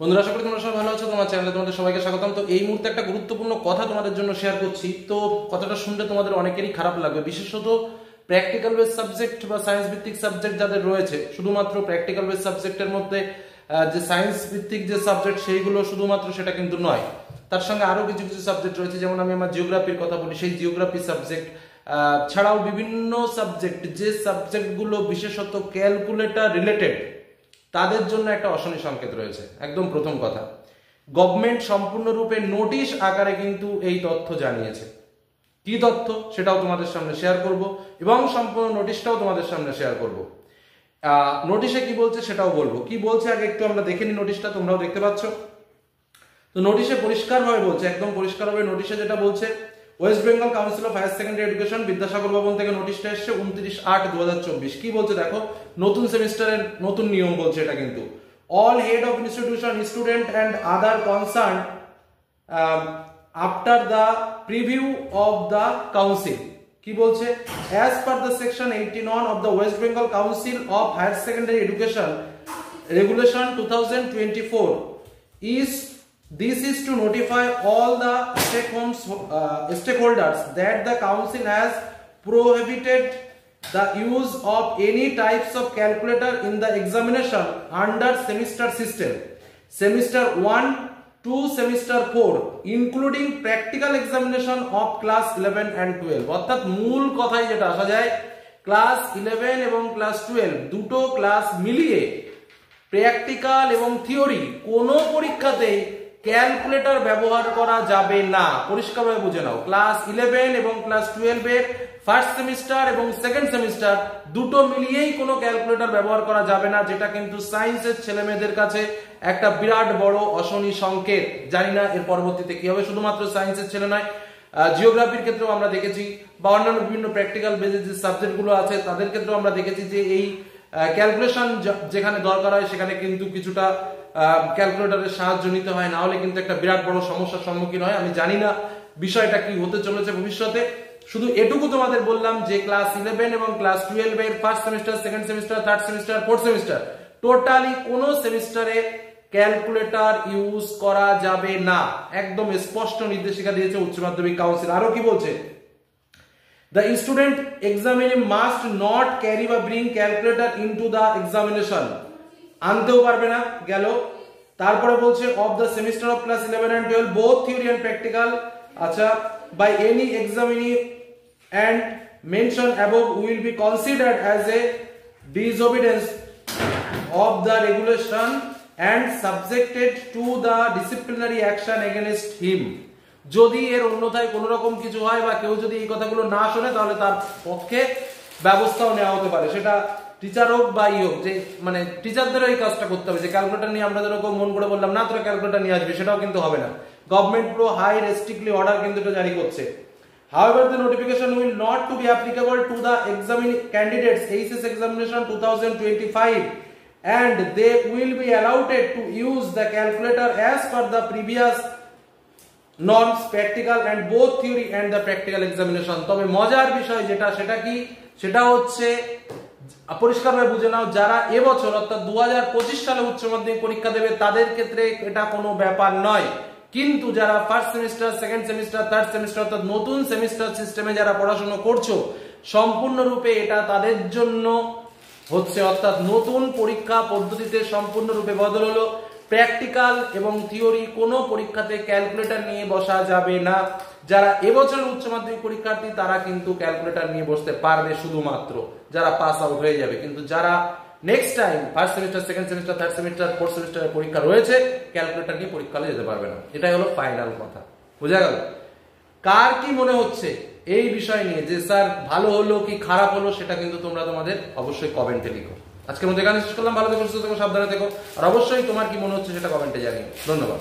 বন্ধুরা, আশা করি তোমরা সবাই ভালো আছো। তোমার চ্যানেলে তোমাদের সবাইকে স্বাগতম। তো এই মুহূর্তে একটা গুরুত্বপূর্ণ কথা তোমাদের জন্য শেয়ার করছি। তো কথাটা শুনলে তোমাদের অনেকেরই খারাপ লাগবে, বিশেষত প্র্যাকটিক্যাল বেস সাবজেক্ট বা সায়েন্স ভিত্তিক সাবজেক্ট যাদের রয়েছে। শুধুমাত্র প্র্যাকটিক্যাল বেস সাবজেক্টের মধ্যে যে সায়েন্স ভিত্তিক যে সাবজেক্ট সেইগুলো শুধুমাত্র সেটা কিন্তু নয়, তার সঙ্গে আরো কিছু কিছু সাবজেক্ট রয়েছে। যেমন আমি আমার জিওগ্রাফির কথা বলি, সেই জিওগ্রাফি সাবজেক্ট ছাড়াও বিভিন্ন সাবজেক্ট, যে সাবজেক্টগুলো বিশেষত ক্যালকুলেটর রিলেটেড, তাদের জন্য একটা অশনি সংকেত রয়েছে। একদম প্রথম কথা, গভর্নমেন্ট সম্পূর্ণরূপে নোটিশ আকারে কিন্তু এই তথ্য জানিয়েছে। কি তথ্য সেটাও তোমাদের সামনে শেয়ার করব এবং সম্পূর্ণ নোটিশটাও তোমাদের সামনে শেয়ার করব। নোটিশে কি বলছে সেটাও বলবো। কি বলছে আগে একটু আমরা দেখে নিই নোটিশটা, তোমরাও দেখতে পাচ্ছ। তো নোটিশে পরিষ্কারভাবে বলছে, একদম পরিষ্কারভাবে নোটিশে যেটা বলছে, West Bengal Council of Higher Secondary Education, Vidyasagar Bhavan থেকে নোটিশটা এসেছে 29/8/2024। কি বলছে দেখো, নতুন সেমিস্টারের নতুন নিয়ম বলছে এটা কিন্তু। All head of institution, student and other concern after the preview of the council. কি বলছে, as per the section 81 of the West Bengal Council of Higher Secondary Education regulation 2024 This is to notify all the stakeholders that the council has prohibited the use of any types of calculator in the examination under semester system, semester 1 to semester 4, including practical examination of class 11 and 12. অর্থাৎ মূল কথাই যেটা আসা যায়, class 11 এবং class 12 দুটো class মিলিয়ে practical এবং থিওরি কোনো পরীক্ষাতেই ক্যালকুলেটর ব্যবহার করা যাবে না। পরিষ্কারভাবে বুঝে নাও, ক্লাস 11 এবং ক্লাস 12 এর ফার্স্ট সেমিস্টার এবং সেকেন্ড সেমিস্টার দুটো মিলিয়েই কোনো ক্যালকুলেটর ব্যবহার করা যাবে না, যেটা কিন্তু সায়েন্সের ছেলেমেয়েদের কাছে একটা বিরাট বড় অশনি সংকেত। জানি না এর পরবর্তীতে কি হবে। শুধুমাত্র সায়েন্সের ছেলে নয়, জিওগ্রাফির ক্ষেত্রেও আমরা দেখেছি বা অন্যান্য বিভিন্ন প্র্যাকটিক্যাল বেসিস যে সাবজেক্টগুলো আছে তাদের ক্ষেত্রেও আমরা দেখেছি যে এই ক্যালকুলেশন যেখানে দরকার হয় সেখানে কিন্তু কিছুটা ক্যালকুলেটরের সাহায্য নিতে হয়, না হলে কিন্তু একটা বিরাট বড় সমস্যার সম্মুখীন হয়। আমি জানি না বিষয়টা কি হতে চলেছে ভবিষ্যতে, শুধু এটুকু তোমাদের বললাম যে ক্লাস 11 এবং ক্লাস 12 এর first semester, second semester, third semester, fourth semester totally কোনো সেমিস্টারে ক্যালকুলেটর ইউজ করা যাবে না। একদম স্পষ্ট নির্দেশিকা দিয়েছে উচ্চ মাধ্যমিক কাউন্সিল। আরো কি বলছে, the student examining must not carry বা bring calculator into the examination, আনতেও পারবে না। গেল, তারপরে বলছে of the semester of class 11 and 12 both theory and practical, আচ্ছা, by any examining and mentioned above will be considered as a disobedience of the regulation and subjected to the disciplinary action against him. যদি এর অন্যথায় কোন রকম কিছু হয় বা কেউ যদি এই কথাগুলো না শোনে তাহলে তার পক্ষে ব্যবস্থাও নেওয়া হতে পারে, সেটা টিচার হোক বা হোক। যে মানে টিচারদেরও এই কাজটা করতে হবে, যে ক্যালকুলেটর নিয়ে আমরা যেরকম মন করে বললাম না তোরা ক্যালকুলেটর নিয়ে আসবি, সেটাও কিন্তু হবে না। গভর্নমেন্ট পুরো হাই রেস্ট্রিক্টলি অর্ডার কিন্তু এটা জারি করছে। However, the notification will not to be applicable to the examining candidates HSS examination 2025 and they will be allowed to use the calculator as per the previous norms, practical and both theory and the practical examination. তবে মজার বিষয় যেটা, সেটা কি, সেটা হচ্ছে পরিষ্কারভাবে বুঝে নাও, যারা এবছর অর্থাৎ 2025 সালে উচ্চ মাধ্যমিক পরীক্ষা দেবে তাদের ক্ষেত্রে এটা কোনো ব্যাপার নয়। কিন্তু যারা first semester, second semester, third semester অর্থাৎ নতুন সেমিস্টার সিস্টেমে যারা পড়াশোনা করছো, সম্পূর্ণরূপে এটা তাদের জন্য হচ্ছে। অর্থাৎ নতুন পরীক্ষা পদ্ধতিতে সম্পূর্ণরূপে বদল হলো। প্র্যাকটিক্যাল এবং থিওরি কোনো পরীক্ষাতে ক্যালকুলেটর নিয়ে বসা যাবে না। যারা এবছর উচ্চ মাধ্যমিক পরীক্ষার্থী তারা কিন্তু ক্যালকুলেটর নিয়ে বসতে পারবে শুধুমাত্র যারা পাস আউট হয়ে যাবে। কিন্তু যারা next time first semester, second semester, third semester, fourth সেমিস্টারের পরীক্ষা রয়েছে, ক্যালকুলেটর নিয়ে পরীক্ষাতে যেতে পারবে না। এটাই হলো ফাইনাল কথা। বোঝা গেল? কার কি মনে হচ্ছে এই বিষয় নিয়ে, যে স্যার ভালো হলো কি খারাপ হলো, সেটা কিন্তু তোমরা তোমাদের অবশ্যই কমেন্টে লিখো। আজকের মধ্যে এখানে শেষ করলাম। ভালো থেকো, সুস্থ থেকো, সাবধানে থেকো, আর অবশ্যই তোমার কি মনে হচ্ছে সেটা কমেন্টে জানিও। ধন্যবাদ।